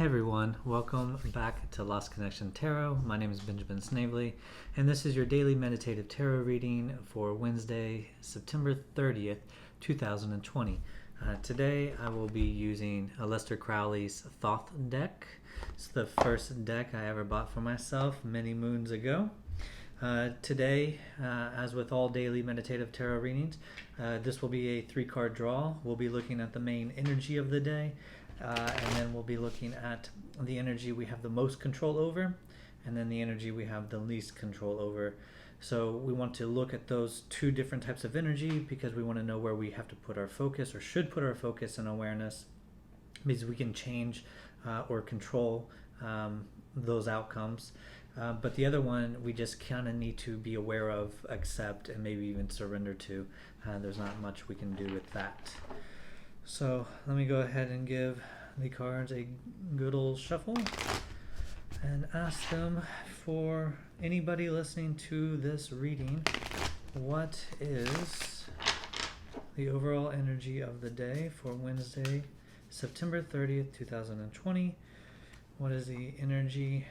Hey everyone, welcome back to Lost Connection Tarot. My name is Benjamin Snavely, and this is your daily meditative tarot reading for Wednesday, September 30th, 2020. Today I will be using Aleister Crowley's Thoth deck. It's the first deck I ever bought for myself many moons ago. Today, as with all daily meditative tarot readings, this will be a 3-card draw. We'll be looking at the main energy of the day, and then we'll be looking at the energy we have the most control over, and then the energy we have the least control over. So we want to look at those two different types of energy because we want to know where we have to put our focus, or should put our focus and awareness, because we can change or control those outcomes. But the other one, we just kind of need to be aware of, accept, and maybe even surrender to. There's not much we can do with that. So let me go ahead and give the cards a good old shuffle and ask them, for anybody listening to this reading, what is the overall energy of the day for Wednesday, September 30th, 2020? What is the energy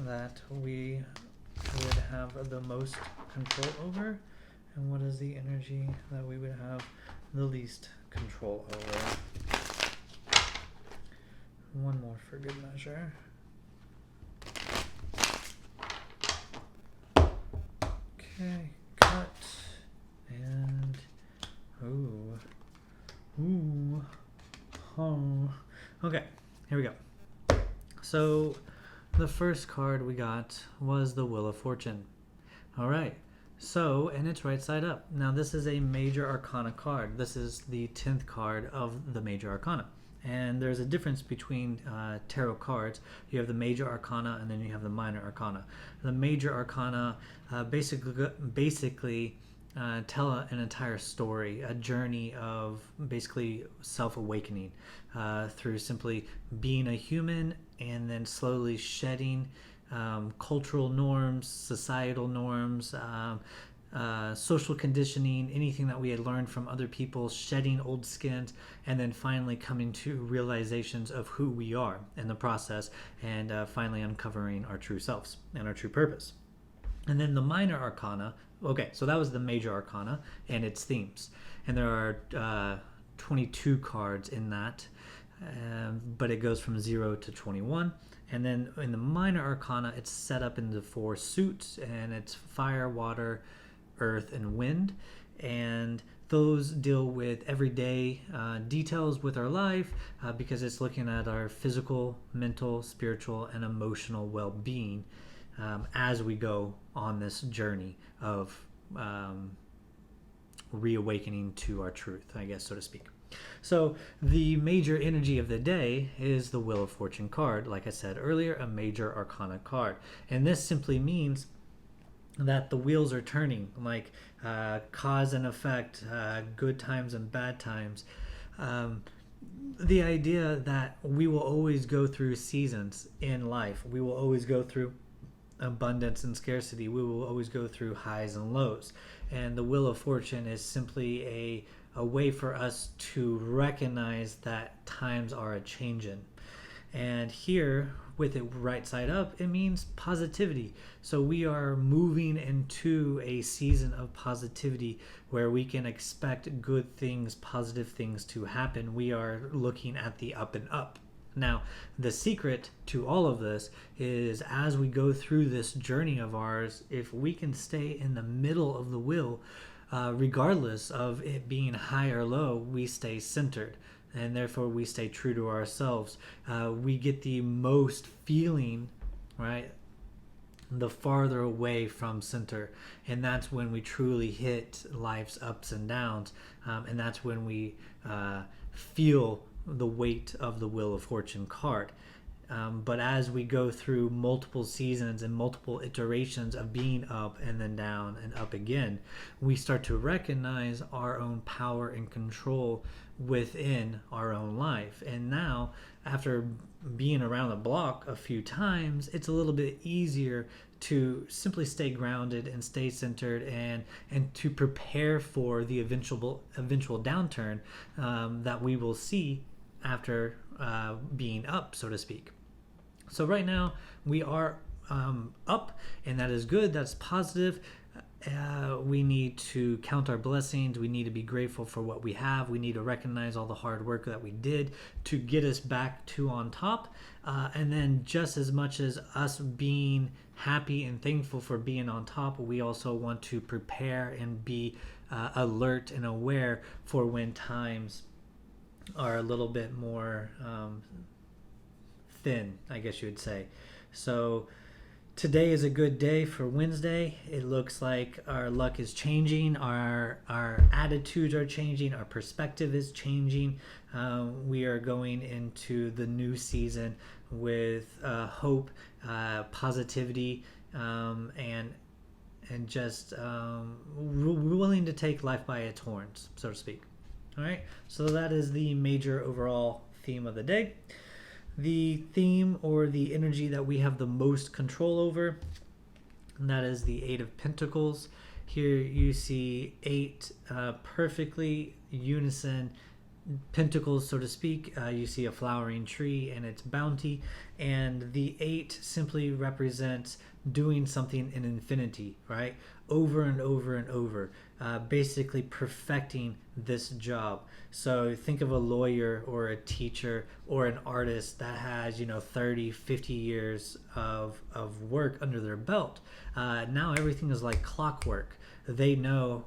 that we would have the most control over, and what is the energy that we would have the least control over? One more for good measure. Okay, cut, and okay, here we go. So the first card we got was the Wheel of Fortune. All right, so, and it's right side up. Now this is a Major Arcana card. This is the 10th card of the Major Arcana. And there's a difference between tarot cards. You have the Major Arcana and then you have the Minor Arcana. The Major Arcana basically tell an entire story, a journey of basically self-awakening through simply being a human and then slowly shedding cultural norms, societal norms, social conditioning, anything that we had learned from other people, shedding old skins, and then finally coming to realizations of who we are in the process, and finally uncovering our true selves and our true purpose. And then the Minor Arcana, okay, so that was the Major Arcana and its themes. And there are 22 cards in that, but it goes from 0 to 21. And then in the Minor Arcana, it's set up into 4 suits, and it's fire, water, earth, and wind. And those deal with everyday details with our life, because it's looking at our physical, mental, spiritual, and emotional well-being as we go on this journey of reawakening to our truth, I guess, so to speak. So the major energy of the day is the Wheel of Fortune card. Like I said earlier, a Major Arcana card. And this simply means that the wheels are turning, like cause and effect, good times and bad times. The idea that we will always go through seasons in life. We will always go through abundance and scarcity. We will always go through highs and lows. And the Wheel of Fortune is simply a way for us to recognize that times are a-changin'. And here, with it right side up, it means positivity. So we are moving into a season of positivity where we can expect good things, positive things to happen. We are looking at the up and up. Now, the secret to all of this is, as we go through this journey of ours, if we can stay in the middle of the wheel, regardless of it being high or low, we stay centered, and therefore we stay true to ourselves. We get the most feeling, right, the farther away from center, and that's when we truly hit life's ups and downs, and that's when we feel the weight of the Wheel of Fortune card. But as we go through multiple seasons and multiple iterations of being up and then down and up again, we start to recognize our own power and control within our own life. And now, after being around the block a few times, it's a little bit easier to simply stay grounded and stay centered, and to prepare for the eventual downturn that we will see after being up, so to speak. So right now we are up, and that is good. That's positive. We need to count our blessings. We need to be grateful for what we have. We need to recognize all the hard work that we did to get us back to on top. And then just as much as us being happy and thankful for being on top, we also want to prepare and be alert and aware for when times are a little bit more thin, I guess you would say. So today is a good day for Wednesday. It looks like our luck is changing, our attitudes are changing, our perspective is changing. We are going into the new season with hope, positivity, and just willing to take life by its horns, so to speak. All right, so that is the major overall theme of the day. The theme or the energy that we have the most control over, and that is the Eight of Pentacles. Here you see 8 perfectly unison pentacles, so to speak. You see a flowering tree and its bounty, and the 8 simply represents doing something in infinity, right? Over and over and over, basically perfecting this job. So think of a lawyer or a teacher or an artist that has 30, 50 years of work under their belt. Now everything is like clockwork. They know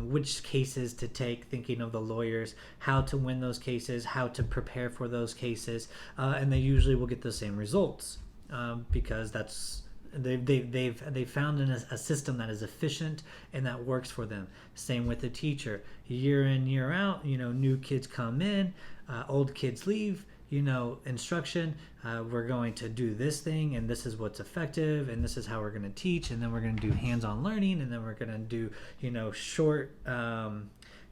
which cases to take, thinking of the lawyers, how to win those cases, how to prepare for those cases, and they usually will get the same results because that's they've found a system that is efficient and that works for them. Same with the teacher. Year in, year out, new kids come in, old kids leave. Instruction, we're going to do this thing, and this is what's effective, and this is how we're going to teach, and then we're going to do hands-on learning, and then we're going to do short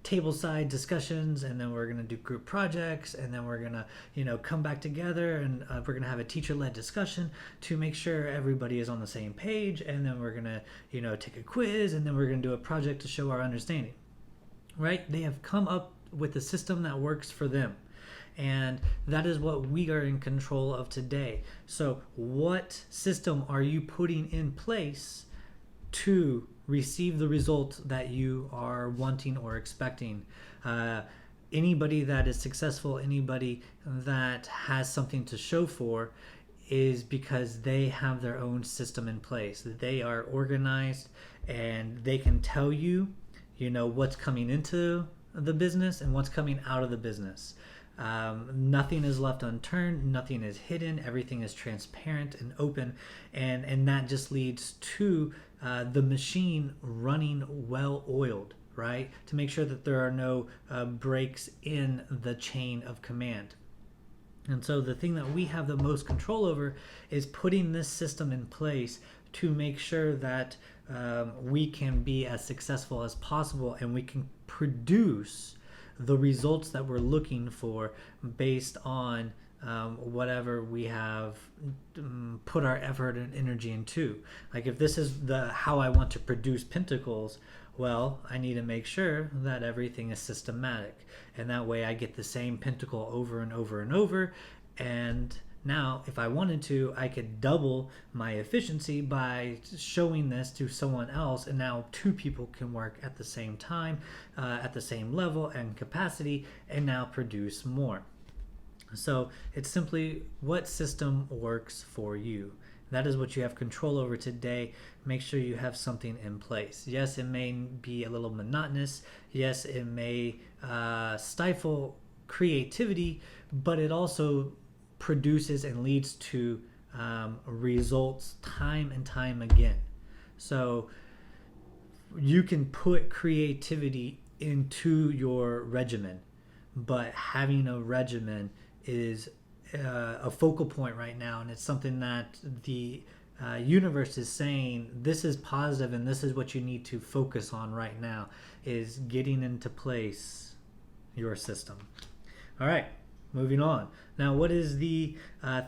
table-side discussions, and then we're going to do group projects, and then we're going to come back together, and we're going to have a teacher-led discussion to make sure everybody is on the same page, and then we're going to take a quiz, and then we're going to do a project to show our understanding. Right? They have come up with a system that works for them. And that is what we are in control of today. So what system are you putting in place to receive the results that you are wanting or expecting? Anybody that is successful, anybody that has something to show for, is because they have their own system in place. They are organized, and they can tell you, what's coming into the business and what's coming out of the business. Nothing is left unturned, nothing is hidden, everything is transparent and open, and that just leads to the machine running well oiled, right? To make sure that there are no breaks in the chain of command. And so the thing that we have the most control over is putting this system in place to make sure that we can be as successful as possible, and we can produce the results that we're looking for based on whatever we have put our effort and energy into. Like if this is how I want to produce pentacles, well, I need to make sure that everything is systematic, and that way I get the same pentacle over and over and over. And now, if I wanted to, I could double my efficiency by showing this to someone else, and now 2 people can work at the same time, at the same level and capacity, and now produce more. So it's simply what system works for you. That is what you have control over today. Make sure you have something in place. Yes, it may be a little monotonous. Yes, it may stifle creativity, but it also produces and leads to results time and time again. So you can put creativity into your regimen, but having a regimen is a focal point right now, and it's something that the universe is saying this is positive, and this is what you need to focus on right now, is getting into place your system. All right, moving on. Now, what is the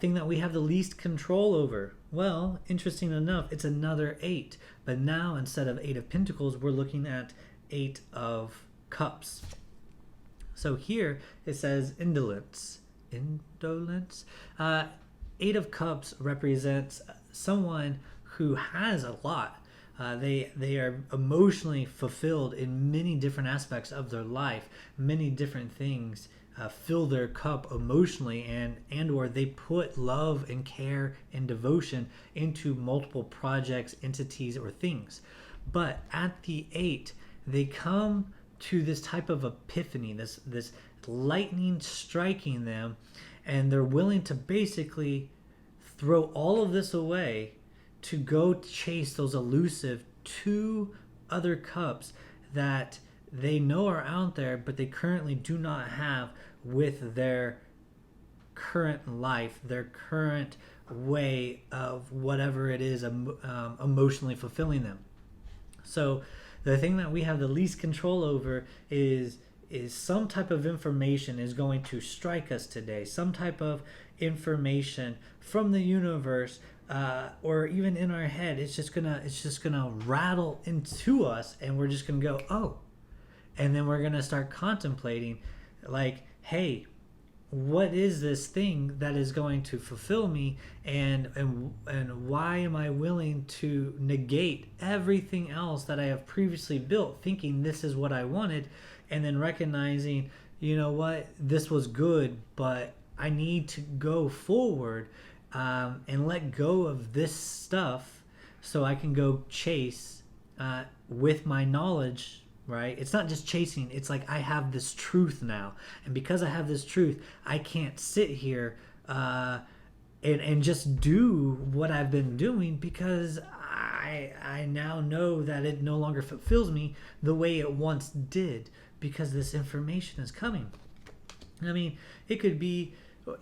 thing that we have the least control over? Well, interesting enough, it's another 8, but now instead of 8 of Pentacles, we're looking at 8 of Cups. So here it says indolence, indolence. Eight of Cups represents someone who has a lot. They are emotionally fulfilled in many different aspects of their life. Many different things fill their cup emotionally, and or they put love and care and devotion into multiple projects, entities, or things. But at the 8, they come to this type of epiphany, this lightning striking them, and they're willing to basically throw all of this away to go chase those elusive 2 other cups that they know are out there, but they currently do not have with their current life, their current way of whatever it is emotionally fulfilling them. So the thing that we have the least control over is some type of information is going to strike us today, some type of information from the universe, or even in our head. It's just gonna rattle into us, and we're just gonna go, oh, and then we're gonna start contemplating, like, hey, what is this thing that is going to fulfill me, and why am I willing to negate everything else that I have previously built, thinking this is what I wanted, and then recognizing, you know what, this was good, but I need to go forward and let go of this stuff so I can go chase with my knowledge. Right? It's not just chasing. It's like I have this truth now. And because I have this truth, I can't sit here and just do what I've been doing, because I now know that it no longer fulfills me the way it once did, because this information is coming. I mean, it could be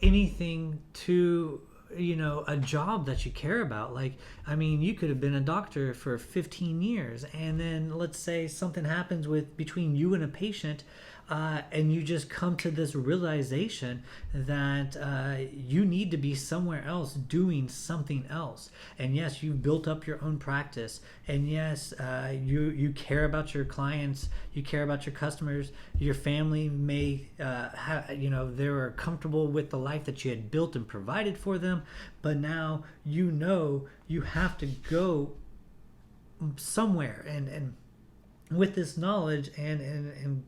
anything to, you know, a job that you care about. Like, I mean, you could have been a doctor for 15 years, and then let's say something happens between you and a patient, and you just come to this realization that you need to be somewhere else doing something else. And yes, you've built up your own practice, and yes, you care about your clients, you care about your customers, your family may they were comfortable with the life that you had built and provided for them, but now you have to go somewhere and with this knowledge and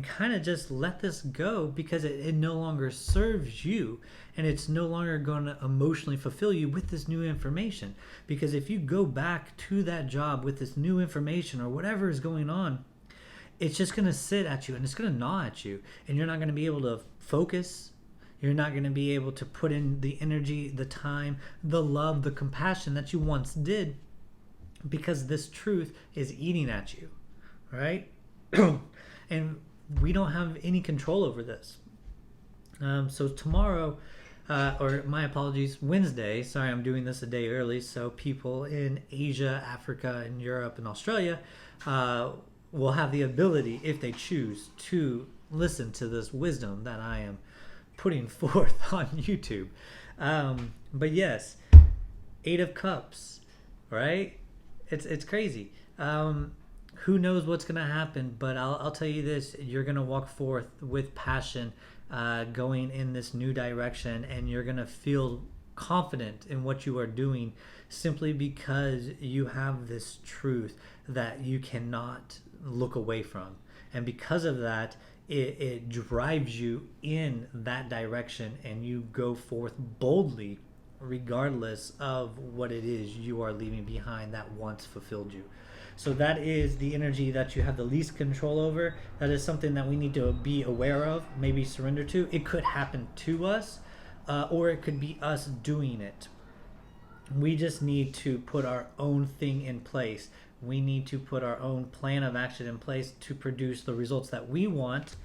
kind of just let this go, because it no longer serves you, and it's no longer going to emotionally fulfill you with this new information. Because if you go back to that job with this new information or whatever is going on, it's just going to sit at you and it's going to gnaw at you, and you're not going to be able to focus. You're not going to be able to put in the energy, the time, the love, the compassion that you once did, because this truth is eating at you, right? And we don't have any control over this. So tomorrow, or my apologies, Wednesday, sorry, I'm doing this a day early, so people in Asia, Africa, and Europe, and Australia will have the ability, if they choose, to listen to this wisdom that I am putting forth on YouTube. But yes, 8 of Cups, right? It's crazy. Who knows what's going to happen, but I'll tell you this: you're going to walk forth with passion, going in this new direction, and you're going to feel confident in what you are doing, simply because you have this truth that you cannot look away from. And because of that, it drives you in that direction, and you go forth boldly, regardless of what it is you are leaving behind that once fulfilled you. So that is the energy that you have the least control over. That is something that we need to be aware of, maybe surrender to. It could happen to us, or it could be us doing it. We just need to put our own thing in place. We need to put our own plan of action in place to produce the results that we want.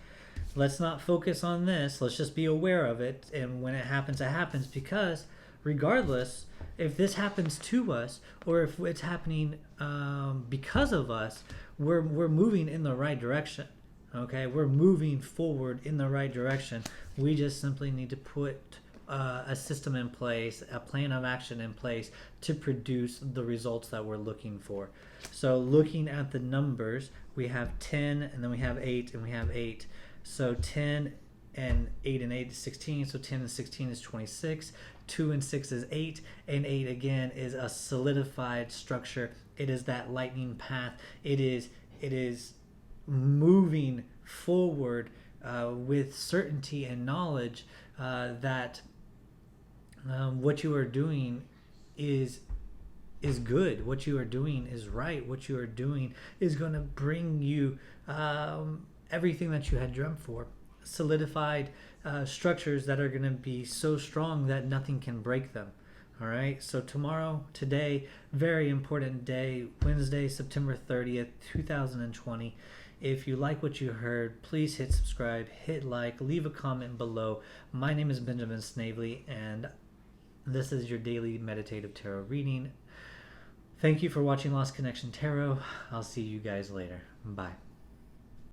Let's not focus on this. Let's just be aware of it. And when it happens, it happens, because regardless, if this happens to us or if it's happening because of us, we're moving in the right direction. Okay, we're moving forward in the right direction. We just simply need to put a system in place, a plan of action in place to produce the results that we're looking for. So looking at the numbers, we have 10, and then we have 8, and we have 8. So 10 and 8 and 8 is 16, so 10 and 16 is 26. 2 and 6 is 8, and 8 again is a solidified structure. It is that lightning path. It is moving forward with certainty and knowledge that what you are doing is good. What you are doing is right. What you are doing is going to bring you everything that you had dreamt for. Solidified structures that are going to be so strong that nothing can break them. All right. So today, very important day, Wednesday, September 30th, 2020. If you like what you heard, please hit subscribe, hit like, leave a comment below. My name is Benjamin Snavely, and this is your daily meditative tarot reading. Thank you for watching Lost Connection Tarot. I'll see you guys later. Bye.